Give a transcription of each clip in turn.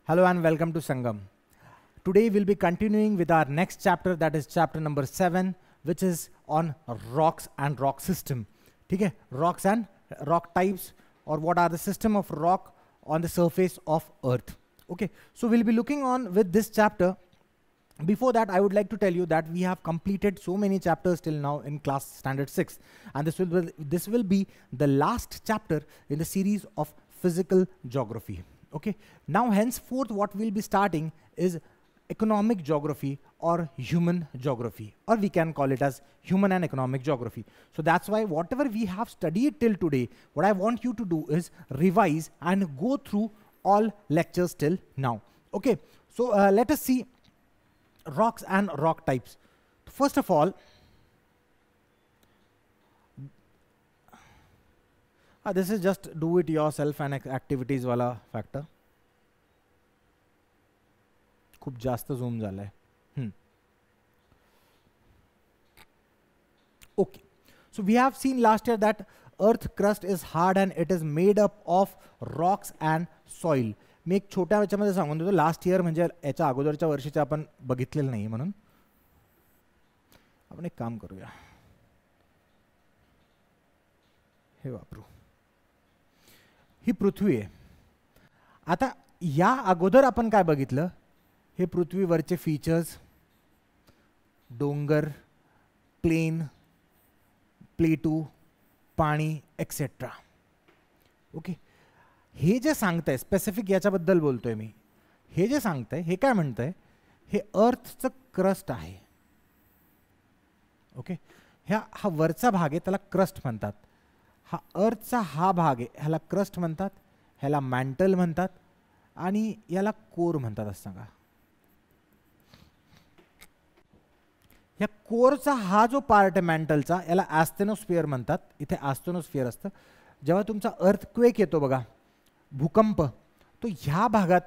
Hello and welcome to Sangam. Today we'll be continuing with our next chapter, that is chapter number 7, which is on rocks and rock system. Okay? Rocks and rock types, or what are the system of rock on the surface of earth. Okay, so we'll be looking on with this chapter. Before that, I would like to tell you that we have completed so many chapters till now in class standard 6, and this will be the last chapter in the series of physical geography. Okay, now henceforth what we'll be starting is economic geography or human geography, or we can call it as human and economic geography. So that's why whatever we have studied till today, what I want you to do is revise and go through all lectures till now. Okay, so let us see rocks and rock types. First of all, this is just do it yourself and activities wala factor. खूप जास्त zoom झालाय. Okay, so we have seen last year that earth crust is hard and it is made up of rocks and soil. मी एक छोट्या याच्यामध्ये सांगून देतो, last year म्हणजे याच्या अगोदरच्या वर्षीचे आपण बघितलेलं नाही, म्हणून आपण एक काम करूया, हे वापरू. ही पृथ्वी आहे. आता या अगोदर आपण काय बघितलं, हे पृथ्वीवरचे फीचर्स, डोंगर, प्लेन, प्लेटू, पाणी एक्सेट्रा. ओके, हे जे सांगतंय स्पेसिफिक याच्याबद्दल बोलतोय मी, हे जे सांगतंय हे काय म्हणतंय, हे अर्थचं क्रस्ट आहे. ओके, हा वरचा भाग आहे त्याला क्रस्ट म्हणतात. हा अर्थचा हा भाग आहे ह्याला क्रस्ट म्हणतात, ह्याला मॅन्टल म्हणतात आणि याला कोर म्हणतात. असं सांगा, ह्या कोरचा हा जो पार्ट आहे मॅन्टलचा, याला ॲस्थेनोस्फिअर म्हणतात. इथे ॲस्थेनोस्फिअर असतं. जेव्हा तुमचा अर्थक्वेक येतो बघा, भूकंप, तो ह्या भागात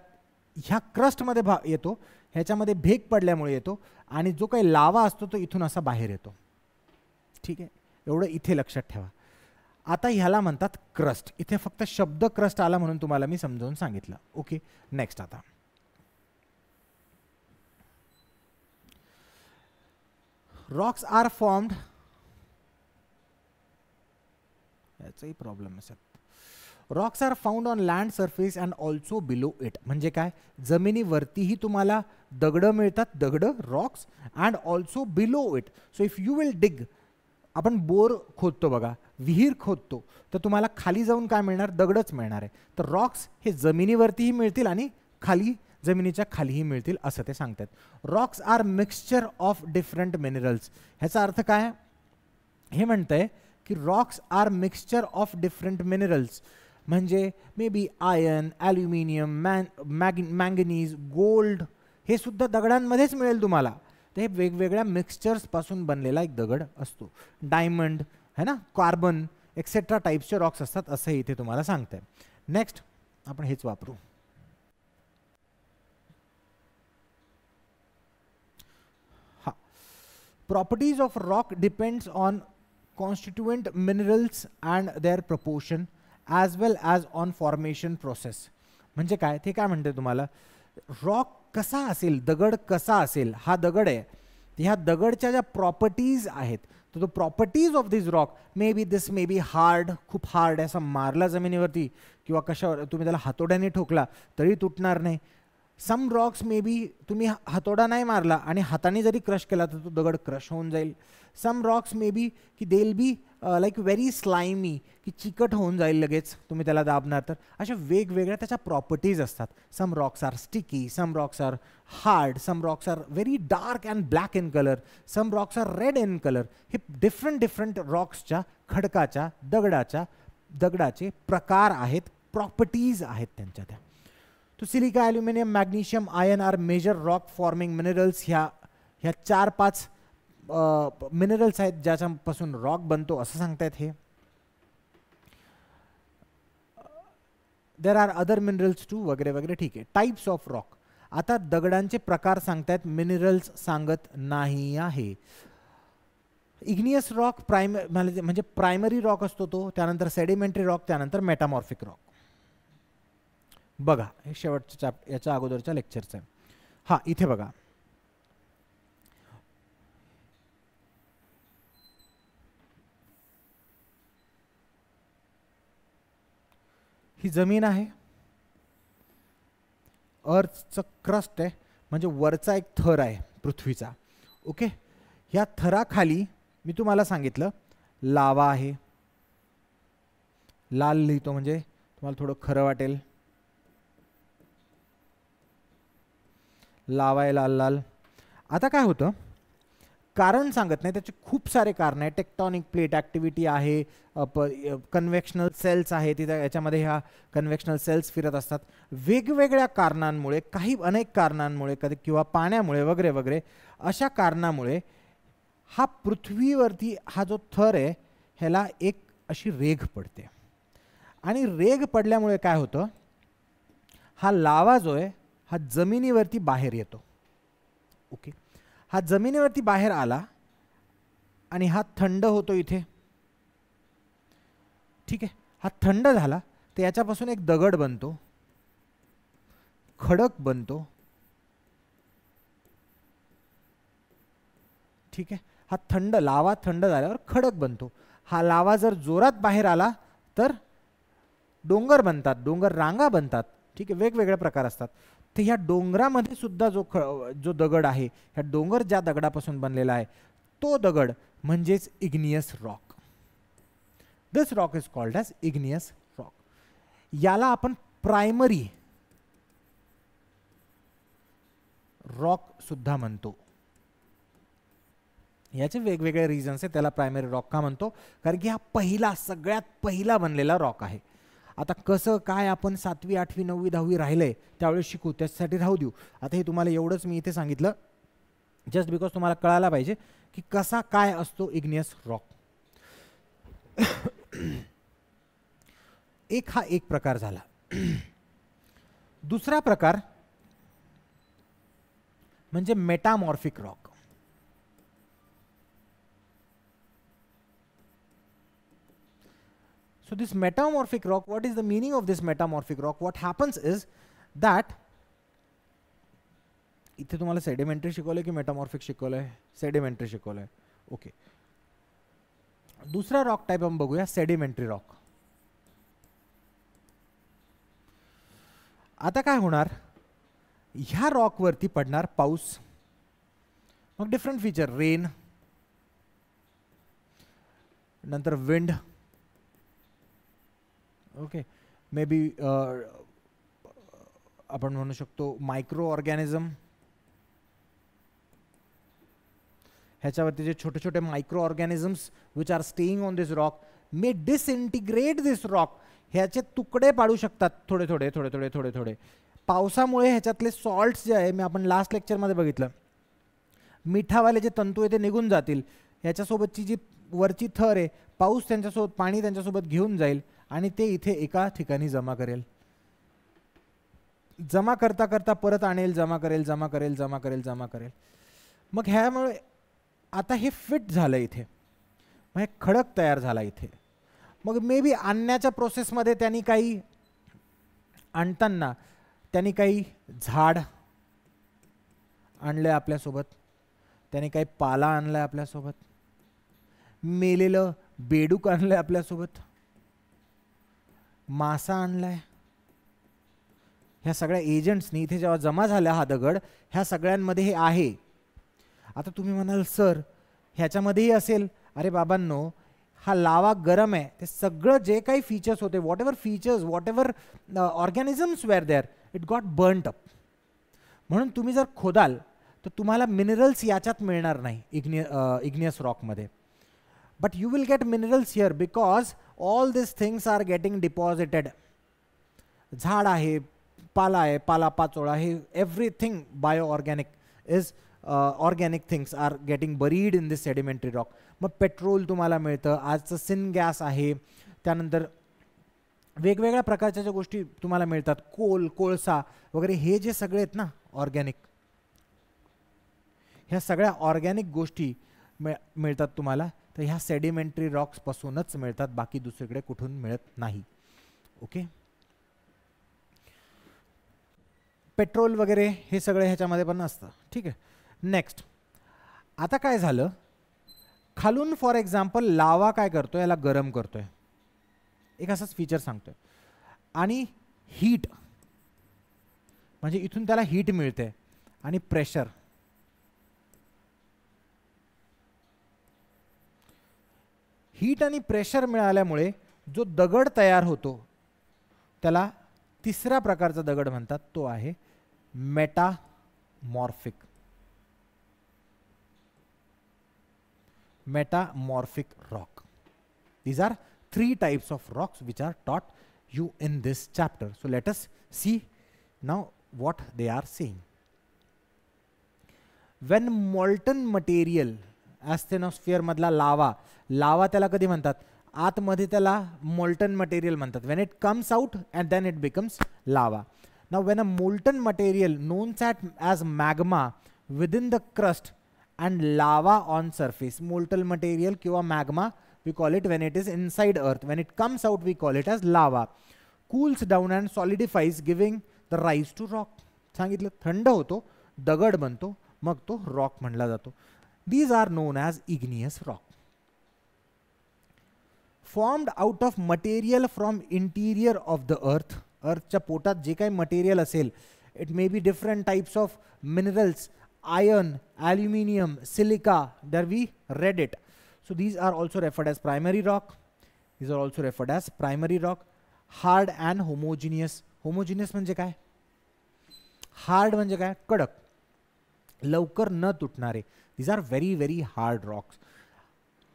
ह्या क्रस्टमध्ये येतो, ह्याच्यामध्ये भेग पडल्यामुळे येतो आणि जो काही लावा असतो तो इथून असा बाहेर येतो. ठीक आहे, एवढं इथे लक्षात ठेवा. आता ह्याला म्हणतात क्रस्ट. इथे फक्त शब्द क्रस्ट आला म्हणून तुम्हाला मी समजावून सांगितलं. Okay, next. आता रॉक्स आर फॉर्म्ड, याचाही प्रॉब्लेम असेल. Rocks are found on land surface and also below it. म्हणजे काय, जमिनीवरतीही तुम्हाला दगडं मिळतात, दगडं, rocks, and also below it. So if you will dig, आपण बोर खोदतो बघा, विहीर खोदतो, तर तुम्हाला खाली जाऊन काय मिळणार, दगडच मिळणार आहे. तर रॉक्स हे जमिनीवरतीही मिळतील आणि खाली जमिनीच्या खालीही मिळतील असं ते सांगतात. Rocks are mixture of different minerals. ह्याचा अर्थ काय, हे म्हणतंय की rocks are mixture of different minerals, म्हणजे maybe iron, aluminium, manganese, gold, हे सुद्धा दगडांमध्येच मिळेल तुम्हाला. तर हे वेगवेगळ्या मिक्सचर्सपासून बनलेला एक दगड असतो. डायमंड है ना, कार्बन एक्सेट्रा टाईप्सचे रॉक्स असतात असं इथे तुम्हाला सांगतंय. नेक्स्ट आपण हेच वापरू. हा, properties of rock depends on constituent minerals and their proportion as well as on formation process. म्हणजे काय, ते काय म्हणते तुम्हाला, रॉक कसा असेल, दगड कसा असेल, हा दगड आहे, ह्या दगडच्या ज्या प्रॉपर्टीज आहेत, तर तो properties of this rock, may be this may be hard, खूप हार्ड आहे, असं मारला जमिनीवरती किंवा कशावर तुम्ही त्याला हातोड्याने ठोकला तरी तुटणार नाही. सम रॉक्स मे बी तुम्ही हातोडा नाही मारला आणि हाताने जरी क्रश केला तर तो दगड क्रश होऊन जाईल. सम रॉक्स मे बी की they will be like very slimy, की चिकट होऊन जाईल लगेच तुम्ही त्याला दाबणार तर. अशा वेगवेगळ्या त्याच्या प्रॉपर्टीज असतात. Some rocks are sticky, some rocks are hard, some rocks are very dark and black in colour, some rocks are red in colour. हे डिफरंट रॉक्सच्या, खडकाच्या, दगडाचे प्रकार आहेत, प्रॉपर्टीज आहेत त्यांच्या त्या. तो silica, aluminium, magnesium, iron are major rock forming minerals. ह्या 4-5 मिनरल्स आहेत ज्याच्यापासून रॉक बनतो असं सांगतायत हे. There are other minerals too वगैरे वगैरे. ठीक आहे, टाइप्स ऑफ रॉक. आता दगडांचे प्रकार सांगतायत, मिनरल्स सांगत नाही आहे. इग्नियस रॉक म्हणजे प्रायमरी रॉक असतो तो, त्यानंतर सेडिमेंटरी रॉक, त्यानंतर मेटामॉर्फिक रॉक. बघा हे शेवटच्या याच्या अगोदरच्या लेक्चरचं आहे. हा इथे बघा, ही जमीन आहे, अर्थचं क्रस्ट आहे, म्हणजे वरचा एक थर आहे पृथ्वीचा. ओके, ह्या थराखाली मी तुम्हाला सांगितलं लावा आहे, लाल लिहितो म्हणजे तुम्हाला थोडं खरं वाटेल. लावा आहे लाल लाल. आता काय होतं, कारण सांगत नाही, त्याचे खूप सारे कारण आहे. टेक्टॉनिक प्लेट ॲक्टिव्हिटी आहे, कन्व्हेक्शनल सेल्स आहे, तिथे याच्यामध्ये ह्या कन्व्हेक्शनल सेल्स फिरत असतात. वेगवेगळ्या कारणांमुळे, काही अनेक कारणांमुळे, कधी किंवा पाण्यामुळे वगैरे वगैरे अशा कारणामुळे हा पृथ्वीवरती हा जो थर आहे ह्याला एक अशी रेघ पडते. आणि रेघ पडल्यामुळे काय होतं, हा लावा जो आहे हा जमिनीवरती बाहेर येतो. ओके, हा जमिनीवरती बाहेर आला आणि हा थंड होतो इथे. ठीक आहे, हा थंड झाला तर याच्यापासून एक दगड बनतो, खडक बनतो. ठीक आहे, हा थंड लावा थंड झाल्यावर खडक बनतो. हा लावा जर जोरात बाहेर आला तर डोंगर बनतात, डोंगर रांगा बनतात. ठीक आहे, वेगवेगळे प्रकार असतात. तर ह्या डोंगरामध्ये सुद्धा जो दगड आहे, ह्या डोंगर ज्या दगडापासून बनलेला आहे तो दगड म्हणजेच igneous rock. This rock is called as igneous rock. याला आपण प्रायमरी रॉक सुद्धा म्हणतो. याचे वेगवेगळे रिझन्स आहेत त्याला प्रायमरी रॉक का म्हणतो, कारण की हा पहिला, सगळ्यात पहिला बनलेला रॉक आहे. आता कसं काय आपण 7वी 8वी 9वी 10वी राहिलंय त्यावेळेस शिकू, त्याच्यासाठी राहू देऊ. आता हे तुम्हाला एवढंच मी इथे सांगितलं जस्ट बिकॉज तुम्हाला कळायला पाहिजे की कसा काय असतो इग्नियस रॉक. हा एक प्रकार झाला. दुसरा प्रकार म्हणजे metamorphic rock. So this metamorphic rock, what is the meaning of this metamorphic rock? What happens is that इथे तुम्हाला सेडिमेंटरी शिकवलंय की मेटामॉर्फिक शिकवलंय? सेडिमेंटरी शिकवलंय. ओके, दूसरा रॉक टाइप हम बघूया, सेडिमेंटरी रॉक. आता काय होणार, ह्या रॉक वरती पडणार पाऊस, मग डिफरंट फीचर, रेन, नंतर विंड. ओके, मे बी आपण म्हणू शकतो मायक्रो ऑर्गॅनिझम. ह्याच्यावरती जे छोटे छोटे micro organisms which R staying on this rock may disintegrate this rock. ह्याचे तुकडे पाडू शकतात थोडे थोडे थोडे थोडे थोडे थोडे. पावसामुळे ह्याच्यातले सॉल्ट्स जे आहे, मी आपण लास्ट लेक्चरमध्ये बघितलं, मिठावाले जे तंतू आहे ते निघून जातील. ह्याच्यासोबतची जी वरची थर आहे, पाऊस त्यांच्यासोबत, पाणी त्यांच्यासोबत घेऊन जाईल आणि ते इथे एका ठिकाणी जमा करेल. जमा करता करता परत आणेल, जमा करेल, जमा करेल, जमा करेल, जमा करेल. मग ह्यामुळे आता हे फिट झालं इथे, मग हे खडक तयार झाला इथे. मग मे बी आणण्याच्या प्रोसेसमध्ये त्यांनी काही आणताना त्यांनी काही झाड आणलंय आपल्यासोबत, त्यांनी काही पाला आणलाय आपल्यासोबत, मेलेलं बेडूक आणलंय आपल्यासोबत, मासा आणलाय. ह्या सगळ्या एजंट्सनी इथे जेव्हा जमा झाला हा दगड, ह्या सगळ्यांमध्ये हे आहे. आता तुम्ही म्हणाल सर ह्याच्यामध्येही असेल. अरे बाबांनो, हा लावा गरम आहे, ते सगळं जे काही फीचर्स होते, whatever features, whatever organisms were there, it got burnt up. म्हणून तुम्ही जर खोदाल तर तुम्हाला मिनरल्स याच्यात मिळणार नाही इग्नियस रॉकमध्ये. But you will get minerals here because all this things are getting deposited. झाड आहे, पाला आहे, पाला पाचोळा, हे everything bio organic is organic things are getting buried in this sedimentary rock. मग पेट्रोल तुम्हाला मिळतं, आजचं सिन गॅस आहे, त्यानंतर वेगवेगळ्या प्रकारच्या ज्या गोष्टी तुम्हाला मिळतात, कोळसा वगैरे, हे जे सगळे आहेत ना ऑर्गॅनिक, ह्या सगळ्या ऑर्गॅनिक गोष्टी मिळतात तुम्हाला. तर ह्या सेडिमेंटरी रॉक्सपासूनच मिळतात, बाकी दुसरीकडे कुठून मिळत नाही. ओके, पेट्रोल वगैरे हे सगळे ह्याच्यामध्ये पण असतं. ठीक आहे. नेक्स्ट, आता काय झालं, खालून फॉर एक्झाम्पल लावा काय करतोय, याला गरम करतोय, एक असंच फीचर सांगतोय, आणि हीट म्हणजे इथून त्याला हीट मिळते, आणि प्रेशर, हीट आणि प्रेशर मिळाल्यामुळे जो दगड तयार होतो त्याला तिसऱ्या प्रकारचा दगड म्हणतात, तो आहे metamorphic. Metamorphic rock. These are 3 types of rocks which are taught you in this chapter. So let us see now what they are saying. When molten material, asthenosphere मधला लावा त्याला कधी म्हणतात, आतमध्ये त्याला molten material म्हणतात. When it comes out and then it becomes lava. Now when a molten material known as magma within the crust and lava on surface, molten material किंवा magma we call it when it is inside earth, when it comes out we call it as lava, cools down and solidifies giving the rise to rock. सांगितलं, थंड होतो, दगड बनतो, मग तो rock म्हणला जातो. These are known as igneous rock. Formed out of material from interior of the earth. Earthच्या पोटात जे काही मटेरियल असेल, it may be different types of minerals, iron, aluminium, silica, there we read it. So these are also referred as primary rock. These are also referred as primary rock. Hard and homogeneous. Homogeneous म्हणजे काय? Hard म्हणजे काय? कडक, लवकर न तुटणारे. These are very very hard rocks.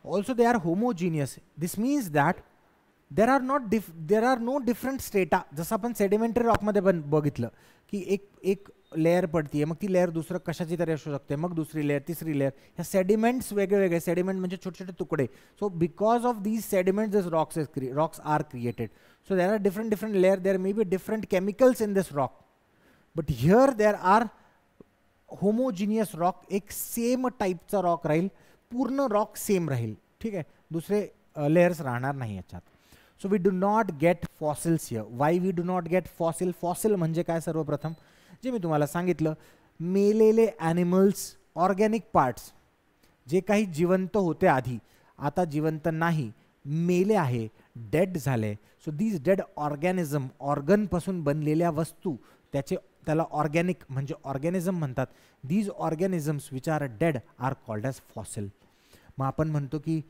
Also they are homogeneous. This means that there are no different strata. जसं आपण sedimentary rock मध्ये बघितलं की एक लेयर पडतीये, मग ती लेयर दुसरं कशाची तरी असू शकते, मग दुसरी लेयर, तिसरी लेयर. ह्या सेडिमेंट्स वेगळे, सेडिमेंट म्हणजे छोटे छोटे तुकडे. So because of these sediments this rocks are created. So there are different layer, there may be different chemicals in this rock, but here there are homogeneous rock. एक same टाईपचा rock राहील, पूर्ण rock same राहील. ठीक आहे, दुसरे layers राहणार नाही याच्यात. So we do not get fossils here. Why we do not get fossil? Fossil म्हणजे काय? सर्वप्रथम जे मी तुम्हाला सांगितलं, मेलेले ॲनिमल्स, ऑर्गॅनिक पार्ट्स, जे काही जिवंत होते आधी, आता जिवंत नाही, मेले आहे, डेड झाले. सो दीज डेड ऑर्गॅनिझम, ऑर्गनपासून बनलेल्या वस्तू, त्याला ऑर्गॅनिक म्हणजे ऑर्गॅनिझम म्हणतात. These organisms which are dead are called as fossil. मग आपण म्हणतो की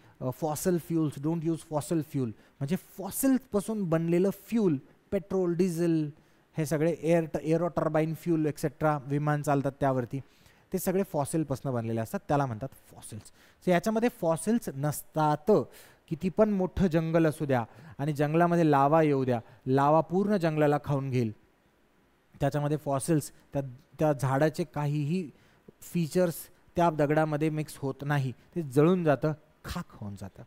fossil fuels, don't use fossil fuel, म्हणजे फॉसिलपासून बनलेलं फ्यूल, पेट्रोल, डिझेल, हे सगळे एअरो टर्बाईन फ्यूल एक्सेट्रा, विमान चालतात त्यावरती, ते सगळे फॉसिलपासून बनलेले असतात, त्याला म्हणतात फॉसिल्स. सो याच्यामध्ये फॉसिल्स नसतात. किती पण मोठं जंगल असू द्या आणि जंगलामध्ये लावा येऊ द्या, लावा पूर्ण जंगलाला खाऊन घेईल, त्याच्यामध्ये फॉसिल्स, त्या झाडाचे काहीही फीचर्स त्या दगडामध्ये मिक्स होत नाही, ते जळून जातं, खाक होऊन जातं.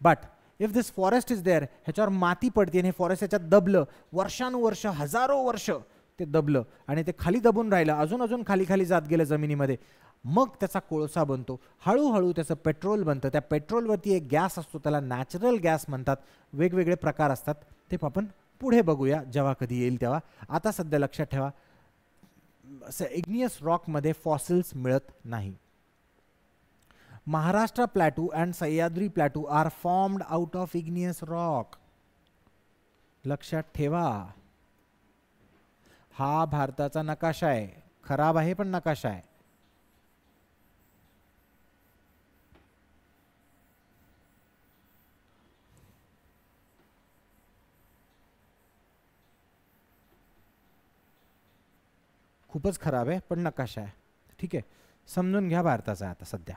But if this forest is there, ह्याच्यावर माती पडते आणि हे फॉरेस्ट ह्याच्यात दबलं, वर्षानुवर्ष, हजारो वर्ष ते दबलं आणि ते खाली दबून राहिलं, अजून खाली खाली जात गेलं जमिनीमध्ये, मग त्याचा कोळसा बनतो, हळूहळू त्याचं पेट्रोल बनतं. त्या पेट्रोलवरती एक गॅस असतो, त्याला नॅचरल गॅस म्हणतात. वेगवेगळे प्रकार असतात, ते आपण पुढे बघूया जेव्हा कधी येईल तेव्हा. आता सध्या लक्षात ठेवा, इग्नियस रॉकमध्ये फॉसिल्स मिळत नाही. Maharashtra plateau and Sahyadri plateau are formed out of igneous rock. लक्षात ठेवा, हा भारताचा नकाशा आहे, खराब आहे पण नकाशा आहे. खूपच खराब आहे पण नकाशा आहे. ठीक आहे, समजून घ्या भारताचा आता सध्या.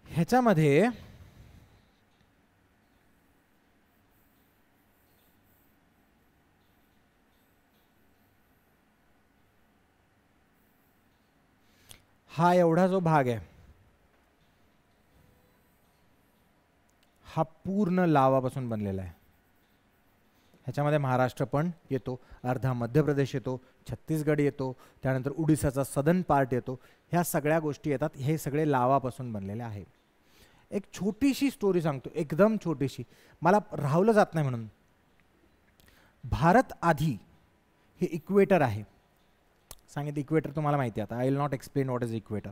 ह्याच्यामध्ये हा एवढा जो भाग आहे, हा पूर्ण लावापासून बनलेला आहे. ह्याच्यामध्ये महाराष्ट्र पण येतो, अर्धा मध्य प्रदेश येतो, छत्तीसगड येतो, त्यानंतर उडीसाचा सदर्न पार्ट येतो. ह्या सगळ्या गोष्टी येतात. हे सगळे लावापासून बनलेले आहे. एक छोटीशी स्टोरी सांगतो, एकदम छोटीशी, मला राहवलं जात नाही म्हणून. भारत आधी हे इक्वेटर आहे. सांगितलं इक्वेटर तुम्हाला माहिती आहे आता. I will not explain what is equator.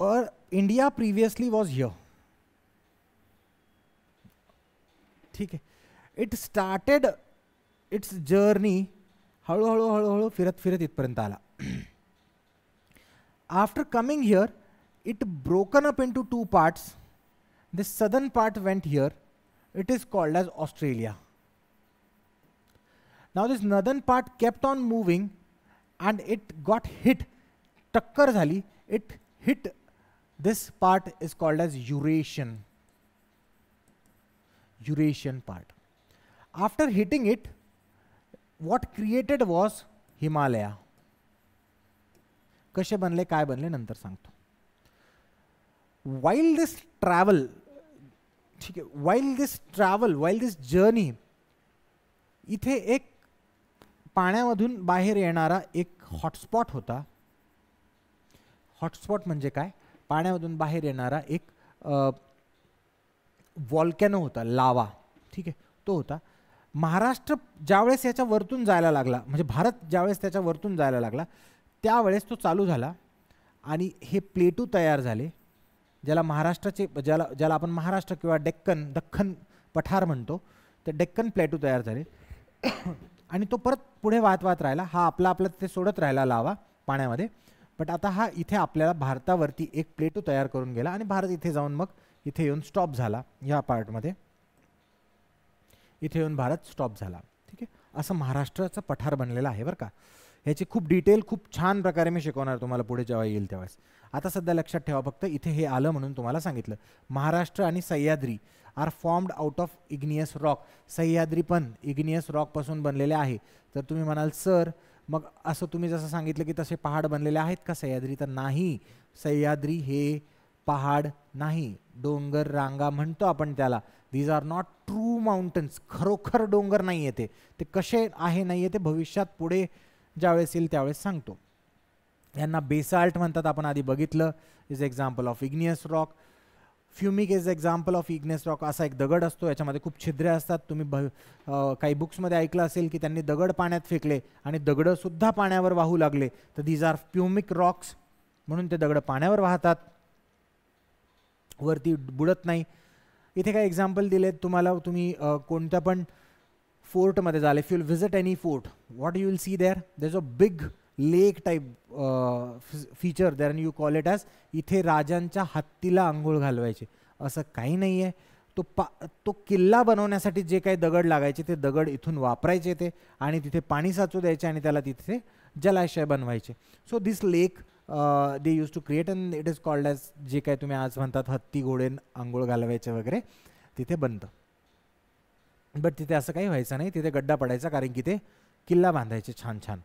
और इंडिया प्रीवियसली वॉज हियर. ठीक आहे. इट स्टार्टेड इट्स जर्नी हळूहळू हळूहळू फिरत फिरत इथपर्यंत आला. After coming here it broken up into two parts. The southern part went here. It is called as Australia. Now this northern part kept on moving and it got hit. Takkar zali. It hit. This part is called as Eurasian. Eurasian part. After hitting it, what created was Himalaya. कसे बनले काय बनले नंतर सांगतो. While this travel, ठीक है, while this journey, इथे एक पाण्यामधून बाहेर येणारा एक हॉटस्पॉट होता. हॉटस्पॉट म्हणजे काय? पाण्यामधून बाहेर येणारा एक व्हॉल्कॅनो होता, लावा. ठीक आहे, तो होता. महाराष्ट्र ज्यावेळेस याच्या वरतून जायला लागला, म्हणजे भारत ज्यावेळेस त्याच्या वरतून जायला लागला, त्यावेळेस तो चालू झाला आणि हे प्लेटू तयार झाले, ज्याला महाराष्ट्राचे ज्याला आपण महाराष्ट्र किंवा दख्खन पठार म्हणतो, ते डेक्कन प्लेटू तयार झाले. आणि तो परत पुढे वाहत राहिला. हा आपला तिथे सोडत राहिला लावा पाण्यामध्ये. बट आता हा इथे आपल्याला भारतावरती एक प्लेटू तयार करून गेला आणि भारत इथे जाऊन मग इथे येऊन स्टॉप झाला. या पार्टमध्ये इथे येऊन भारत स्टॉप झाला. ठीक आहे, असं महाराष्ट्राचं पठार बनलेलं आहे बरं का. ह्याची खूप डिटेल खूप छान प्रकारे मी शिकवणार तुम्हाला पुढे जेव्हा येईल त्यावेळेस. आता सध्या लक्षात ठेवा फक्त इथे हे आलं म्हणून तुम्हाला सांगितलं. महाराष्ट्र आणि Sahyadri are formed out of igneous rock. Sahyadri पण इग्नियस रॉकपासून बनलेले आहे. तर तुम्ही म्हणाल सर मग असं तुम्ही जसं सांगितलं की तसे पहाड बनलेले आहेत का सह्याद्री? तर नाही, सह्याद्री हे पहाड नाही, डोंगर रांगा म्हणतो आपण त्याला. These are not true mountains. खरोखर डोंगर नाही येते. ते कसे आहे नाही येते भविष्यात पुढे ज्यावेळेस येईल त्यावेळेस सांगतो. यांना बेसाल्ट म्हणतात, आपण आधी बघितलं. Is example of igneous rock. Pumice is example of igneous rock. असा एक दगड असतो, याच्यामध्ये खूप छिद्रे असतात. तुम्ही काही बुक्समध्ये ऐकलं असेल की त्यांनी दगड पाण्यात फेकले आणि दगडं सुद्धा पाण्यावर वाहू लागले. तर दीज आर फ्युमिक रॉक्स, म्हणून ते दगड पाण्यावर वाहतात, वरती बुडत नाही. इथे काही एक्झाम्पल दिलेत तुम्हाला. तुम्ही कोणत्या पण फोर्टमध्ये जाल, if you will visit any fort, what you will see there is a big lake type feature there and you call it as. इथे राजांच्या हत्तीला आंघोळ घालवायचे असं काही नाही आहे. तो किल्ला बनवण्यासाठी जे काही दगड लागायचे ते दगड इथून वापरायचे ते, आणि तिथे पाणी साचू द्यायचे आणि त्याला तिथे जलाशय बनवायचे. So this lake they use to create and it is called as, जे काही तुम्ही आज म्हणतात हत्ती घोडे आंघोळ घालवायचे वगैरे, तिथे बनतं. बट तिथे असं काही व्हायचं नाही, तिथे गड्डा पडायचा, कारण की ते किल्ला बांधायचे छान छान.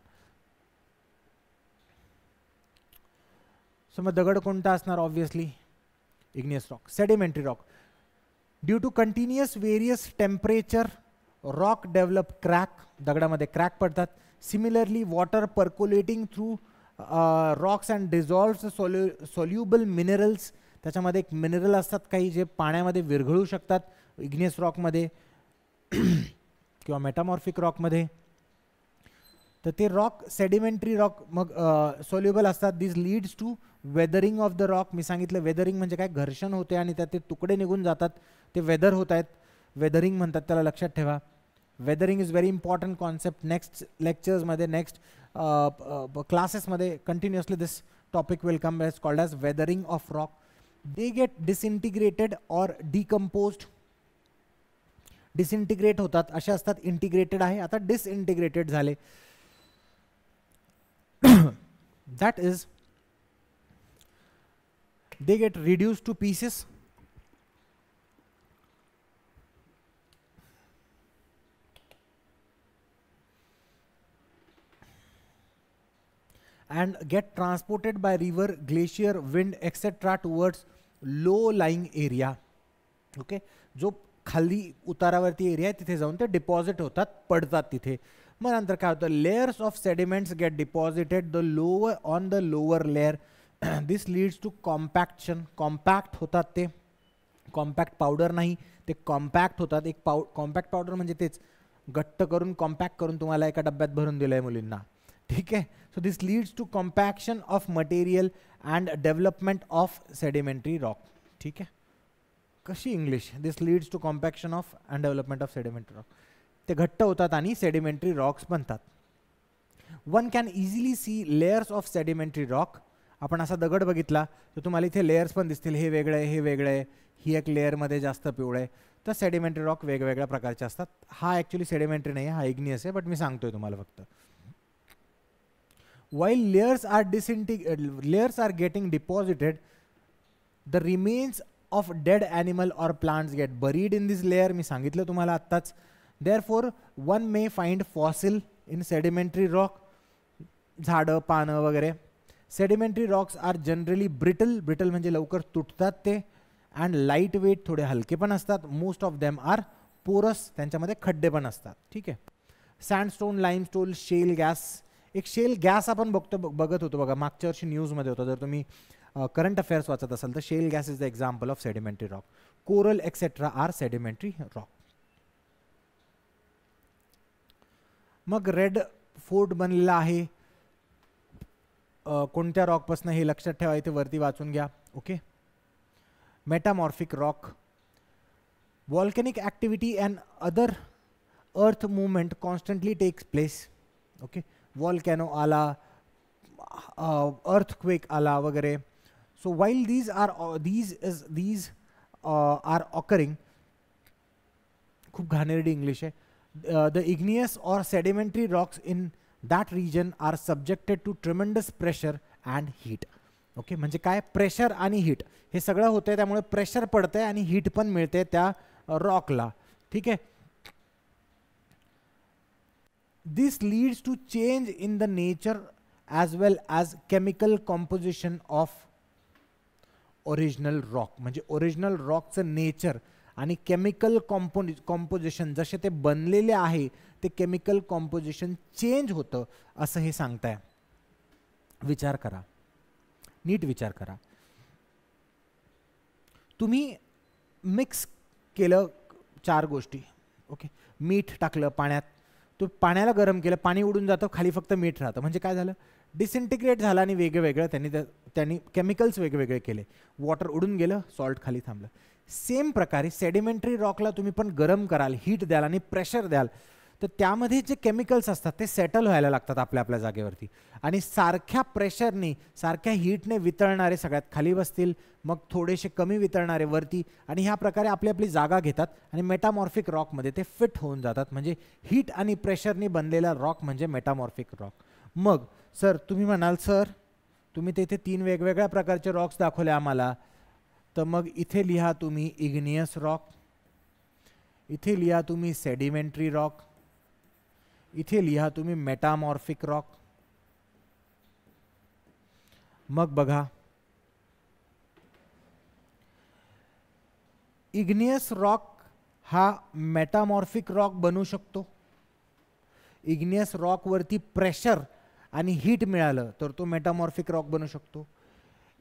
सो मग दगड कोणता असणार? Obviously igneous rock. Sedimentary rock. Due to continuous various temperature rock develop crack. दगडामध्ये क्रॅक पडतात. Similarly water percolating through rocks and dissolves soluble minerals. त्याच्यामध्ये एक मिनरल असतात काही जे पाण्यामध्ये विरघळू शकतात इग्नियस रॉकमध्ये किंवा मेटामॉर्फिक रॉकमध्ये. तर ते रॉक सेडिमेंटरी रॉक मग सोल्युबल असतात. This leads to weathering of the rock. मी सांगितलं वेदरिंग म्हणजे काय, घर्षण होते आणि त्यात ते तुकडे निघून जातात, ते वेदर होत आहेत, वेदरिंग म्हणतात त्याला, लक्षात ठेवा. Weathering is very important concept. Next लेक्चर्समध्ये, नेक्स्ट क्लासेसमध्ये continuously this topic will come as called as weathering of rock. They get disintegrated or decomposed. Disintegrate होतात, असे असतात. इंटिग्रेटेड आहे, आता डिसइंटिग्रेटेड झाले. that is they get reduced to pieces and get transported by river, glacier, wind etc towards low lying area. okay, जो खाली उतारावरती area आहे तिथे जाऊन ते डिपॉझिट होतात, पडतात तिथे. मग नंतर काय होतं, layers of sediments get deposited the lower on the lower layer. This leads to compaction. Compact होतात ते, कॉम्पॅक्ट पावडर नाही, ते कॉम्पॅक्ट होतात. एक कॉम्पॅक्ट पावडर म्हणजे तेच घट्ट करून कॉम्पॅक्ट करून तुम्हाला एका डब्यात भरून दिलं आहे मुलींना. ठीक आहे. So this leads to compaction of material and development of sedimentary rock. ठीक आहे. कशी English? This leads to compaction of and development of sedimentary rock. ते घट्ट होतात आणि सेडिमेंटरी रॉक्स बनतात. One can easily see layers of sedimentary rock. आपण असा दगड बघितला तर तुम्हाला इथे लेयर्स पण दिसतील. हे वेगळं आहे, हे वेगळं आहे, ही एक लेअरमध्ये जास्त पिवळं आहे. तर सेडिमेंटरी रॉक वेगवेगळ्या प्रकारचे असतात. हा ॲक्च्युली सेडिमेंटरी नाही आहे, हा इग्नियस आहे, बट मी सांगतोय तुम्हाला फक्त. While layers are getting deposited, the remains of dead animal or plants get buried in this layer. मी सांगितलं तुम्हाला आत्ताच. Therefore, one may find fossil in sedimentary rock. झाडं, पानं वगैरे. Sedimentary rocks are generally brittle. Brittle म्हणजे लवकर तुटतात ते. And lightweight, थोडे हलके पण असतात. Most of them are porous. त्यांच्यामध्ये खड्डे पण असतात. ठीक आहे. Sandstone, limestone, shale gas. एक शेल गॅस आपण बघत होतो बघा, मागच्या वर्षी न्यूजमध्ये होतं. जर तुम्ही करंट अफेअर्स वाचत असाल तर shale gas is the example of sedimentary rock. Coral etcetera are sedimentary rock. मग रेड फोर्ट बनलेला आहे कोणत्या रॉकपासून हे लक्षात ठेवा, इथे वरती वाचून घ्या. Okay. Metamorphic rock. Volcanic activity and other earth movement constantly takes place. Okay. volcano आला, earthquake आला वगैरे. So while these are occurring, खूप घाणेरडी इंग्लिश आहे. The igneous or sedimentary rocks in that region are subjected to tremendous pressure and heat. Okay. म्हणजे काय? Pressure आणि heat हे सगळं होतंय, त्यामुळे प्रेशर पडतंय आणि हीट पण मिळते त्या रॉकला. ठीक आहे. This leads to change in the nature as well as chemical composition of original rock. म्हणजे ओरिजिनल रॉकचं नेचर आणि केमिकल कॉम्पोजिशन जसे ते बनलेले आहे ते केमिकल कॉम्पोजिशन चेंज होतं असं हे सांगताय. विचार करा, नीट विचार करा. तुम्ही मिक्स केलं 4 गोष्टी. ओके. मीठ टाकलं पाण्यात, तो पाण्याला गरम केलं, पाणी उडून जातं, खाली फक्त मीठ राहतं. म्हणजे काय झालं? डिसइंटिग्रेट झालं आणि वेगवेगळं त्यांनी केमिकल्स वेगवेगळे केले. वॉटर उडून गेलं, सॉल्ट खाली थांबलं. सेम प्रकारे सेडिमेंटरी रॉकला तुम्ही पण गरम कराल, हीट द्याल आणि प्रेशर द्याल, तर त्यामध्ये जे केमिकल्स असतात ते सेटल व्हायला लागतात आपल्या आपल्या जागेवरती. आणि सारख्या प्रेशरनी, सारख्या हीटने वितळणारे सगळ्यात खाली बसतील, मग थोडेसे कमी वितळणारे वरती, आणि ह्या प्रकारे आपली आपली जागा घेतात आणि मेटामॉर्फिक रॉकमध्ये ते फिट होऊन जातात. म्हणजे हीट आणि प्रेशरनी बनलेला रॉक म्हणजे मेटामॉर्फिक रॉक. मग सर तुम्ही म्हणाल, सर तुम्ही ते इथे 3 वेगवेगळ्या प्रकारचे रॉक्स दाखवले आम्हाला, तर मग इथे लिहा तुम्ही इग्नियस रॉक, इथे लिहा तुम्ही सेडिमेंटरी रॉक, इथे लिहा तुम्ही मेटामॉर्फिक रॉक. मग बघा, इग्नियस रॉक हा मेटामॉर्फिक रॉक बनू शकतो. इग्नियस रॉक वरती प्रेशर आणि हीट मिळालं तर तो मेटामॉर्फिक रॉक बनू शकतो.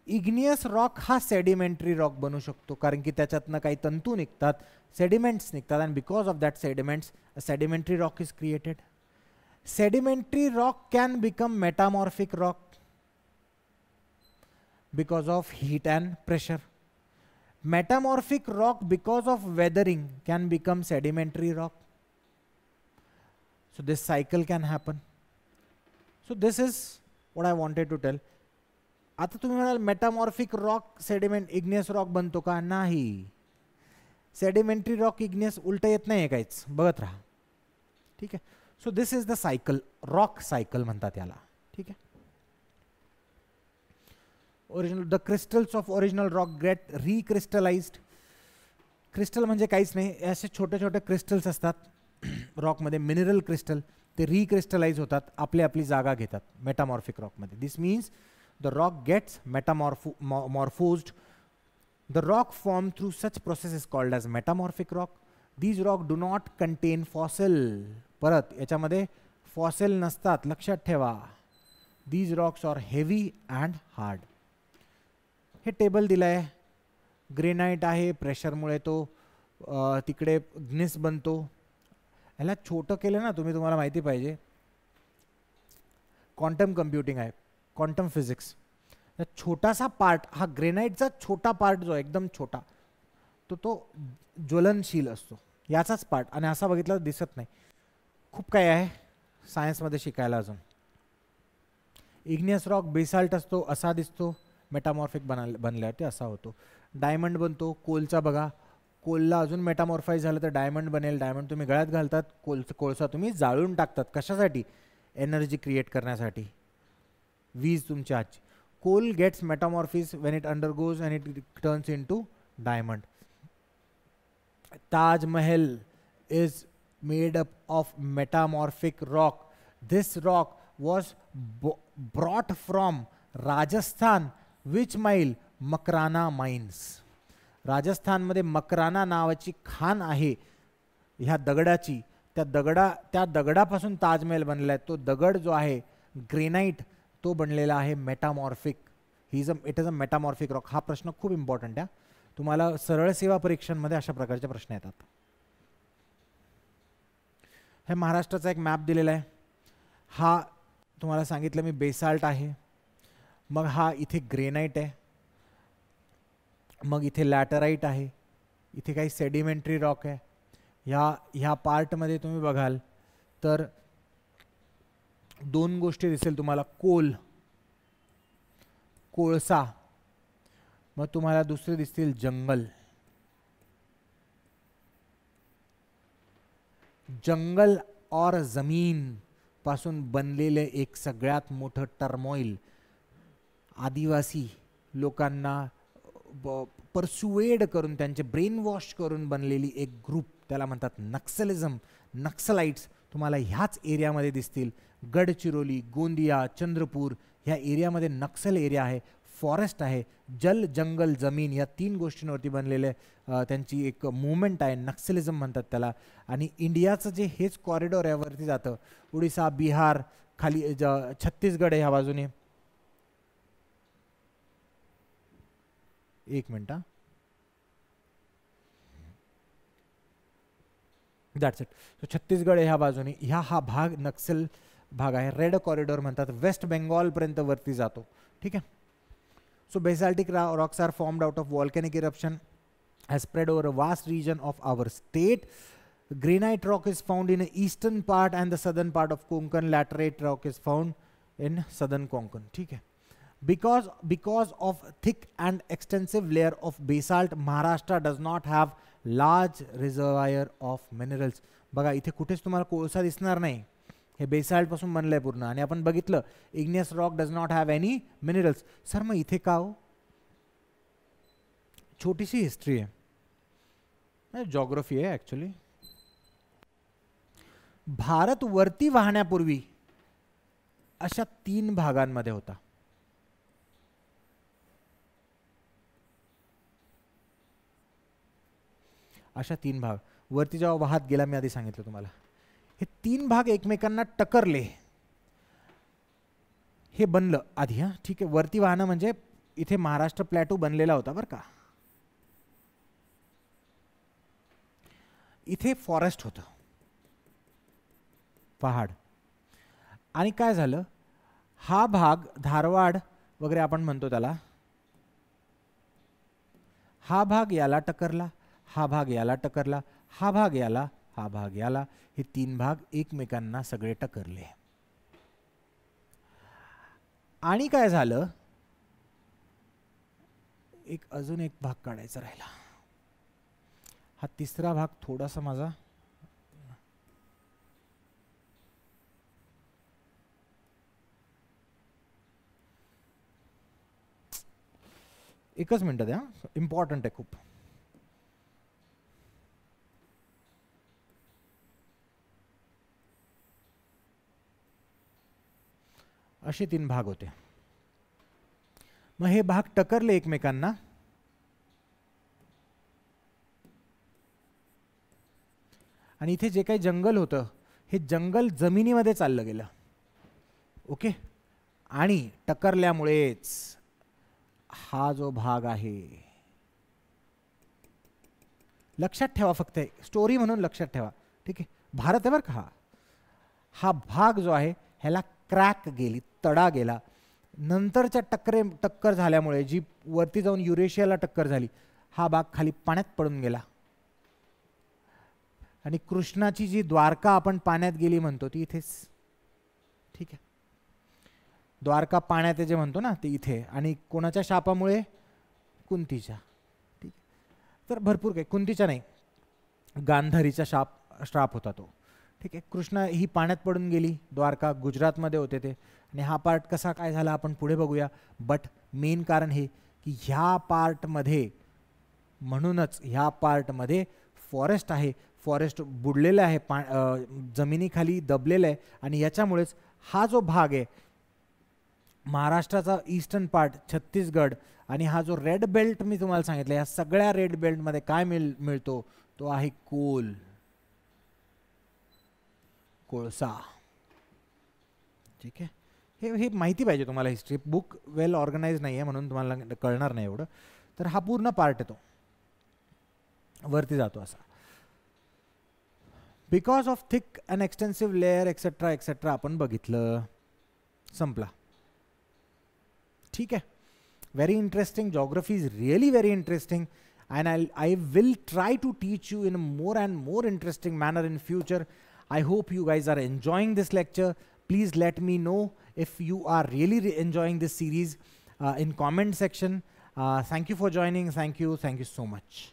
इग्नियस रॉक हा सेडिमेंटरी रॉक बनू शकतो, कारण की त्याच्यातनं काही तंतू निघतात, सेडिमेंट्स निघतात, आणि because of that sediments a sedimentary rock is created. Sedimentary rock can become metamorphic rock because of heat and pressure. Metamorphic rock because of weathering can become sedimentary rock. So this cycle can happen. So this is what I wanted to tell. आता तुम्ही म्हणाल metamorphic rock sediment igneous rock बनतो का? नाही. Sedimentary rock igneous उलट येत नाही काहीच, बघत राहा. ठीक आहे. So this is the cycle, rock cycle म्हणतात याला. ठीक आहे. Original the crystals of original rock get recrystallized. Crystal म्हणजे काहीच नाही, असे छोटे छोटे क्रिस्टल्स असतात रॉकमध्ये, मिनरल क्रिस्टल, ते रिक्रिस्टलाइज होतात, आपली आपली जागा घेतात मेटामॉर्फिक रॉकमध्ये. This means the rock gets metamorphosed. The rock form through such process is called as metamorphic rock. These rock do not contain fossil. परत याच्यामध्ये फॉसिल नसतात, लक्षात ठेवा. These rocks are heavy and hard. हे table दिलं आहे. Granite आहे, प्रेशरमुळे तो तिकडे ग्निस बनतो. ह्याला छोटं केलं ना तुम्ही, तुम्हाला माहिती पाहिजे क्वांटम कम्प्युटिंग आहे, क्वांटम फिजिक्स. छोटासा पार्ट, हा ग्रेनाइटचा छोटा पार्ट जो आहे एकदम छोटा, तो ज्वलनशील असतो, याचाच पार्ट. आणि असा बघितला दिसत नाही. खूप काय आहे सायन्समध्ये शिकायला अजून. इग्नियस रॉक बेसाल्ट असतो, असा दिसतो, मेटामॉर्फिक बनल्यावरती असा होतो. डायमंड बनतो कोलचा. बघा, कोलला अजून मेटामॉर्फाईज झालं तर डायमंड बनेल. डायमंड तुम्ही गळ्यात घालतात, कोळसा तुम्ही जाळून टाकतात. कशासाठी? एनर्जी क्रिएट करण्यासाठी, वीज तुमच्या हातची. Coal gets metamorphosed when it undergoes and it turns into diamond. Taj Mahal is made up of metamorphic rock. This rock was brought from Rajasthan. Which mine? Makrana mines. Rajasthan मध्ये मकराना नावाची खान आहे ह्या दगडाची. त्या दगडापासून ताजमहल बनलेला आहे. तो दगड जो आहे ग्रेनाइट, तो बनलेला आहे metamorphic. It is a metamorphic rock. हा प्रश्न खूप इम्पॉर्टंट आहे. तुम्हाला सरळ सेवा परीक्षांमध्ये अशा प्रकारचे प्रश्न येतात. हे महाराष्ट्राचा एक मॅप दिलेला आहे. हा तुम्हाला सांगितलं मी बेसाल्ट आहे. मग हा इथे ग्रेनाइट आहे. मग इथे लॅटराइट आहे. इथे काही सेडिमेंटरी रॉक आहे. ह्या पार्टमध्ये तुम्ही बघाल तर दोन गोष्टी दिसेल तुम्हाला, कोळसा. मग तुम्हाला दुसरे दिसतील जंगल और जमीन पासून बनलेले एक सगळ्यात मोठं टर्मोइल. आदिवासी लोकांना परसुएड करून, त्यांचे ब्रेन वॉश करून बनलेली एक ग्रुप, त्याला म्हणतात नक्सलिझम, नक्सलाइट्स. तुम्हाला ह्याच एरियामध्ये दिसतील. गडचिरोली, गोंदिया, चंद्रपूर ह्या एरियामध्ये नक्सल एरिया आहे, फॉरेस्ट आहे. जल, जंगल, जमीन या तीन गोष्टींवरती बनलेले त्यांची एक मूवमेंट आहे, नक्सलिझम म्हणतात त्याला. आणि इंडियाचं जे हेच कॉरिडॉर यावरती जातं, उडीसा, बिहार, खाली छत्तीसगड आहे ह्या बाजूने. एक minute, that's it. So Chhattisgarh आहे ह्या बाजूने. हा भाग नक्सल भाग आहे, रेड कॉरिडॉर म्हणतात. वेस्ट बेंगॉल पर्यंत वरती जातो. ठीक आहे. So basaltic rocks are formed out of volcanic eruption, has spread over a vast region of our state. Granite rock is found in the eastern part and the southern part of Konkan. Laterite rock is found in southern Konkan. ठीक है. Because of thick and extensive layer of basalt, Maharashtra does not have large reservoir of minerals. बघा इथे कुठेच तुम्हाला कोळसा दिसणार नाही. हे बेसाल्ट पासून बनलंय पूर्ण. आणि आपण बघितलं igneous rock does not have any minerals. Sir मग इथे का हो? छोटीशी हिस्ट्री आहे, जॉग्रफी आहे ऍक्च्युली. भारत वरती वाहण्यापूर्वी अशा तीन भागांमध्ये होता. अशा तीन भाग वरती जेव्हा वाहत गेला, मी आधी सांगितलं तुम्हाला, हे तीन भाग एकमेकांना टकरले, हे बनलं आधी. हा ठीक आहे. वरती वाहनं म्हणजे इथे महाराष्ट्र प्लॅटू बनलेला होता बरं का. इथे फॉरेस्ट होतं, पहाड. आणि काय झालं, हा भाग धारवाड वगैरे आपण म्हणतो त्याला, हा भाग याला टकरला, हा भाग याला टकरला, हा भाग याला, हा भाग याला. हे तीन भाग एकमेकांना सगळे टकरले. आणि काय झालं, अजून एक भाग काढायचा राहिला. हा तिसरा भाग थोडासा माझा एकच मिनिट द्या, इम्पॉर्टंट आहे खूप. असे तीन भाग होते. मग हे भाग टकरले एकमेकांना. आणि इथे जे काही जंगल होतं, हे जंगल जमिनीमध्ये चाललं गेलं. ओके. आणि टकरल्यामुळेच हा जो भाग आहे, लक्षात ठेवा, फक्त स्टोरी म्हणून लक्षात ठेवा, ठीक आहे. भारत आहे बरं का हा भाग जो आहे ह्याला क्रॅक गेली, तडा गेला. नंतरच्या टक्कर झाल्यामुळे जी वरती जाऊन युरेशियाला टक्कर झाली, हा भाग खाली पाण्यात पडून गेला. आणि कृष्णाची जी द्वारका आपण पाण्यात गेली म्हणतो ती इथेच, ठीक आहे. द्वारका पाण्यात जे म्हणतो ना ते इथे. आणि कोणाच्या शापामुळे? कुंतीच्या, ठीक आहे. तर भरपूर काही, कुंतीच्या नाही, गांधारीचा श्राप होता तो, ठीक आहे. कृष्णा ही पाण्यात पडून गेली, द्वारका गुजरातमध्ये होते ते. आणि हा पार्ट कसा काय झाला आपण पुढे बघूया. बट मेन कारण हे की ह्या पार्टमध्ये, म्हणूनच ह्या पार्टमध्ये फॉरेस्ट आहे, फॉरेस्ट बुडलेलं आहे, जमिनीखाली दबलेलं आहे. आणि याच्यामुळेच हा जो भाग आहे महाराष्ट्राचा ईस्टर्न पार्ट, छत्तीसगड, आणि हा जो रेड बेल्ट मी तुम्हाला सांगितलं, या सगळ्या रेड बेल्टमध्ये काय मिळतो, तो आहे कोळसा, ठीक आहे. हे माहिती पाहिजे तुम्हाला. हिस्ट्री बुक वेल ऑर्गनाइज नाही आहे म्हणून तुम्हाला कळणार नाही एवढं. तर हा पूर्ण पार्ट येतो, वरती जातो असा. Because of thick and extensive layer etcetera etcetera आपण बघितलं, संपला, ठीक आहे. Very interesting. Geography is really very interesting, and I will try to teach you in a more and more interesting manner in future. I hope you guys are enjoying this lecture. Please let me know if you are really enjoying this series in comment section. Thank you for joining. Thank you so much.